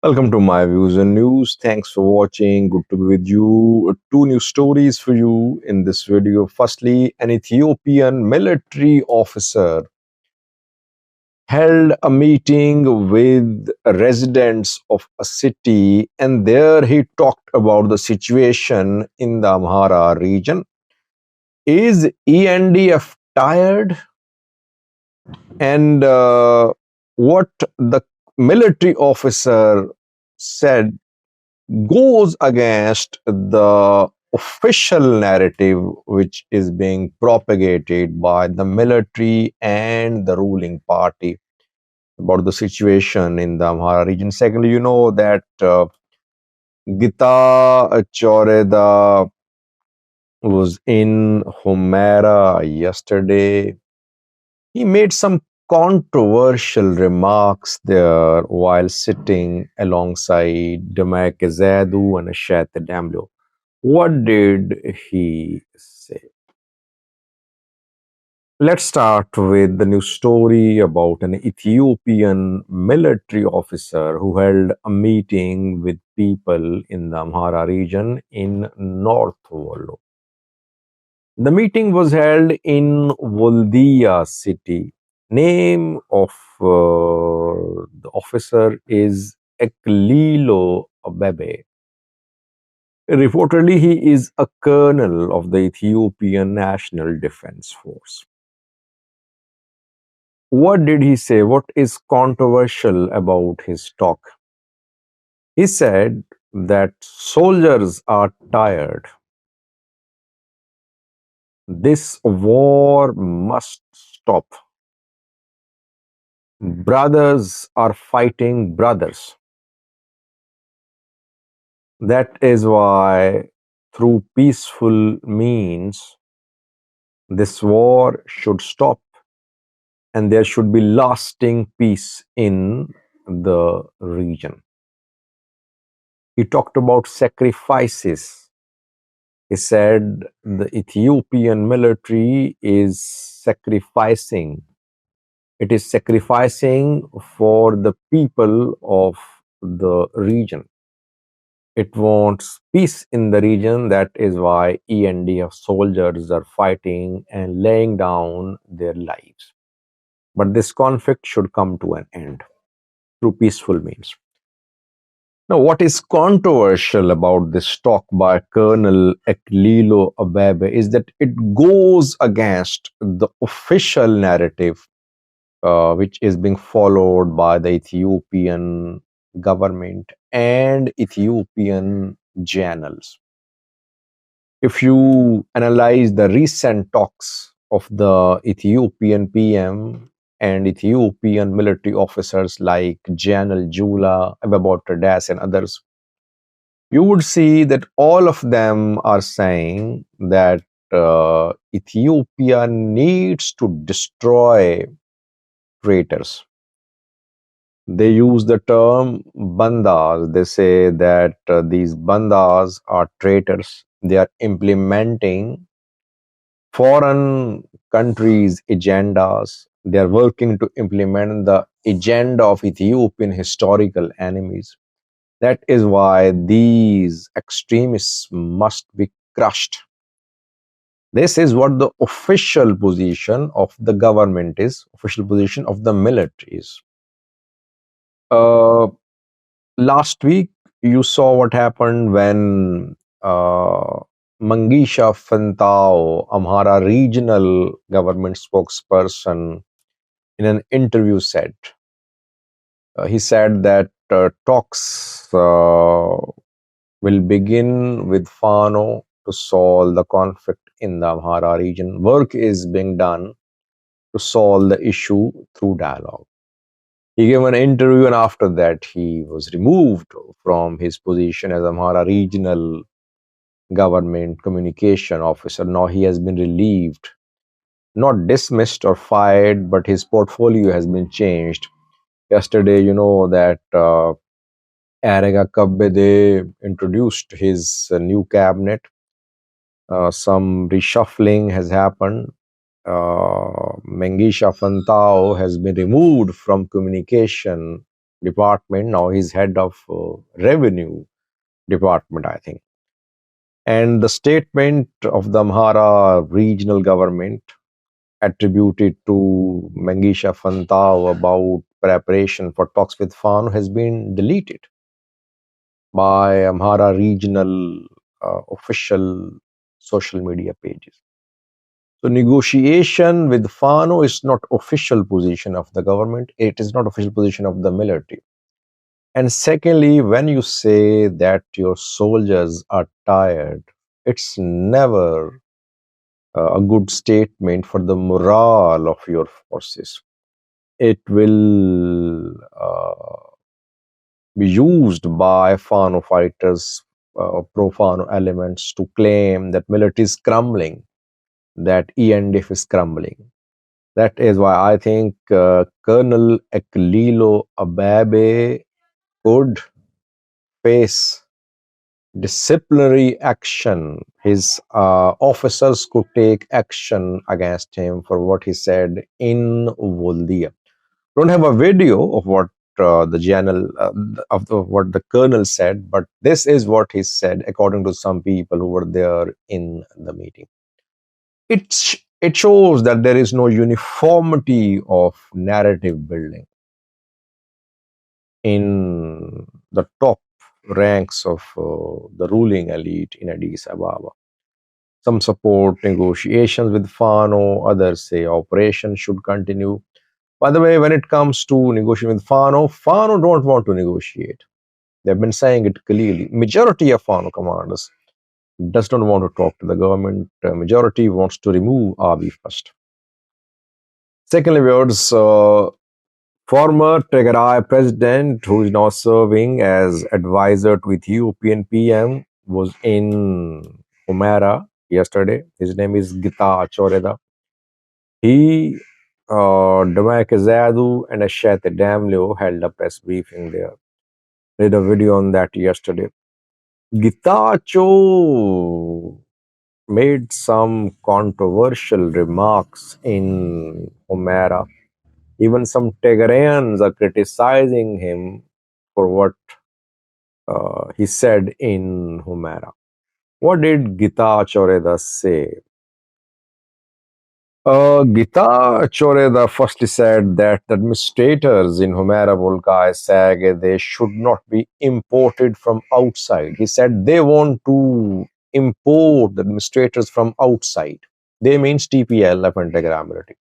Welcome to my views and news. Thanks for watching. Good to be with you. Two new stories for you in this video. Firstly, an Ethiopian military officer held a meeting with residents of a city, and there he talked about the situation in the Amhara region. Is ENDF tired? And what the military officer said goes against the official narrative which is being propagated by the military and the ruling party about the situation in the Amhara region. Secondly, you know that Getachew Reda was in Humera yesterday. He made some controversial remarks there while sitting alongside Demek Zadu and Ashat Damlo. What did he say? Let's start with the new story about an Ethiopian military officer who held a meeting with people in the Amhara region in North Wollo. The meeting was held in Voldia city. Name of the officer is Eklilo Abebe. Reportedly, he is a colonel of the Ethiopian National Defense Force. What did he say? What is controversial about his talk? He said that soldiers are tired. This war must stop. Brothers are fighting brothers. That is why, through peaceful means, this war should stop and there should be lasting peace in the region. He talked about sacrifices. He said the Ethiopian military is sacrificing. It is sacrificing for the people of the region. It wants peace in the region. That is why ENDF soldiers are fighting and laying down their lives. But this conflict should come to an end through peaceful means. Now, what is controversial about this talk by Colonel Eklilo Abebe is that it goes against the official narrative which is being followed by the Ethiopian government and Ethiopian journals. If you analyze the recent talks of the Ethiopian PM and Ethiopian military officers like General Jula, Ababot Das, and others, you would see that all of them are saying that Ethiopia needs to destroy traitors. They use the term bandas. They say that these bandas are traitors. They are implementing foreign countries' agendas. They are working to implement the agenda of Ethiopian historical enemies. That is why these extremists must be crushed. This is what the official position of the government is, official position of the military is. Last week, you saw what happened when Mangisha Fantao, Amhara regional government spokesperson, in an interview said, he said that talks will begin with Fano to solve the conflict in the Amhara region. Work is being done to solve the issue through dialogue. He gave an interview, and after that, he was removed from his position as Amhara regional government communication officer. Now he has been relieved, not dismissed or fired, but his portfolio has been changed. Yesterday, you know that Arega Kabbede introduced his new cabinet. Some reshuffling has happened. Mengisha Fantao has been removed from communication department. Now he's head of revenue department, I think. And the statement of the Amhara regional government attributed to Mengisha Fantao about preparation for talks with Fano has been deleted by Amhara regional official social media pages. So negotiation with Fano is not official position of the government. It is not official position of the military. And secondly, when you say that your soldiers are tired, it's never a good statement for the morale of your forces. It will be used by Fano fighters, pro Fano elements to claim that military is crumbling, that ENDF is crumbling. That is why I think Colonel Eklilo Ababe could face disciplinary action. His officers could take action against him for what he said in Voldia. Don't have a video of what the general what the colonel said, but this is what he said according to some people who were there in the meeting. It shows that there is no uniformity of narrative building in the top ranks of the ruling elite in Addis Ababa. Some support negotiations with Fano, others say operations should continue. By the way, when it comes to negotiating with Fano, Fano don't want to negotiate. They've been saying it clearly. Majority of Fano commanders does not want to talk to the government. Majority wants to remove Abiy first. Secondly, words former Tigray president, who is now serving as advisor to Ethiopian PM, was in Humera yesterday. His name is Getachew Reda. He, Demek Zadu, and Ashet Damleo held a press briefing there. Did a video on that yesterday. Getachew made some controversial remarks in Humera. Even some Tigrayans are criticizing him for what he said in Humera. What did Getachew Reda say? Getachew Reda firstly said that the administrators in Humera Volkai Sag, they should not be imported from outside. He said they want to import the administrators from outside. They means TPLF and Tigray military.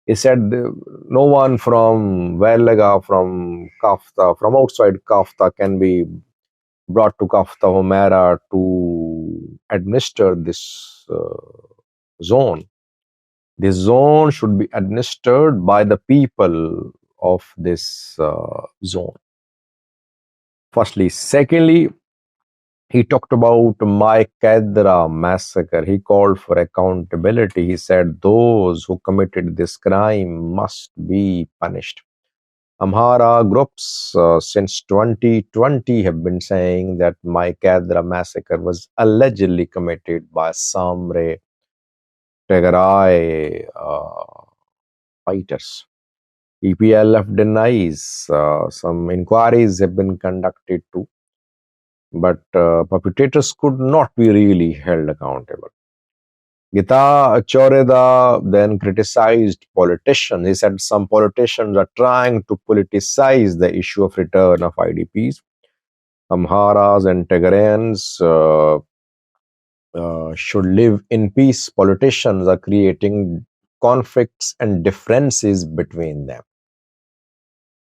He said no one from Verlega, from Kafta, from outside Kafta can be brought to Kafta Humera to administer this zone. This zone should be administered by the people of this zone. Firstly. Secondly, he talked about Mai Kadra massacre. He called for accountability. He said those who committed this crime must be punished. Amhara groups since 2020 have been saying that Mai Kadra massacre was allegedly committed by Samre Tigray fighters. TPLF denies. Some inquiries have been conducted too, but perpetrators could not be really held accountable. Getachew Reda then criticized politicians. He said some politicians are trying to politicize the issue of return of IDPs. Amharas and Tigrayans should live in peace. Politicians are creating conflicts and differences between them.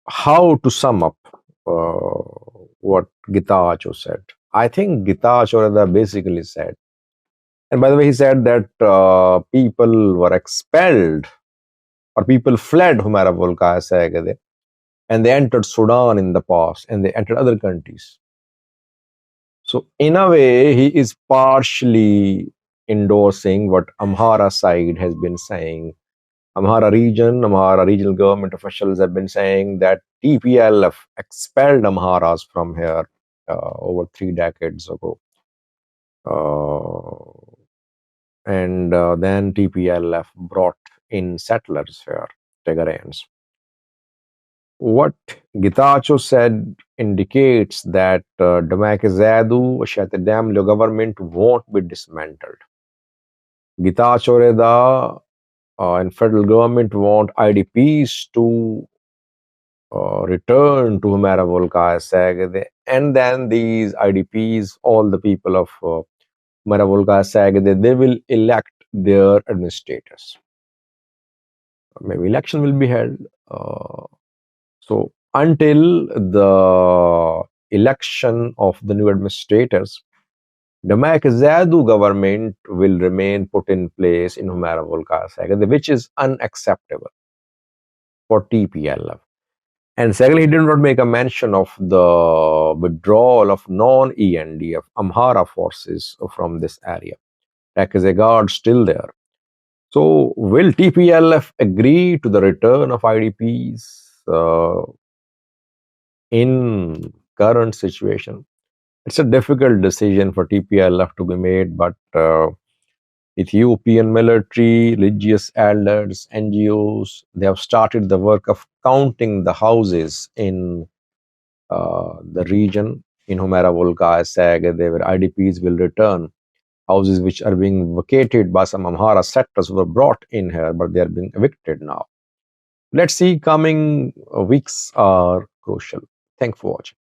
How to sum up what Getachew said? I think Getachew Reda basically said, and by the way, he said that people were expelled or people fled Humera Volkaya Sagade and they entered Sudan in the past and they entered other countries. So, in a way, he is partially endorsing what Amhara side has been saying. Amhara regional government officials have been saying that TPLF expelled Amharas from here over 3 decades ago. And then TPLF brought in settlers here, Tigrayans. What Getachew said indicates that Damakizadu Shatadamlo government won't be dismantled. Getachew Reda and federal government want IDPs to return to Humera Volkaya Sag, and then these IDPs, all the people of Humera Volkaya Sag, they will elect their administrators. Maybe election will be held. So until the election of the new administrators, the Makzadu government will remain put in place in Humera Volkaya Sag, which is unacceptable for TPLF. And secondly, he did not make a mention of the withdrawal of non-ENDF Amhara forces from this area. Like is a guard still there. So will TPLF agree to the return of IDPs in current situation? It's a difficult decision for TPLF to be made, but Ethiopian military, religious elders, NGOs, they have started the work of counting the houses in the region in Humera Volga, Sag, where IDPs will return. Houses which are being vacated by some Amhara sectors were brought in here, but they are being evicted now. Let's see, coming weeks are crucial. Thanks for watching.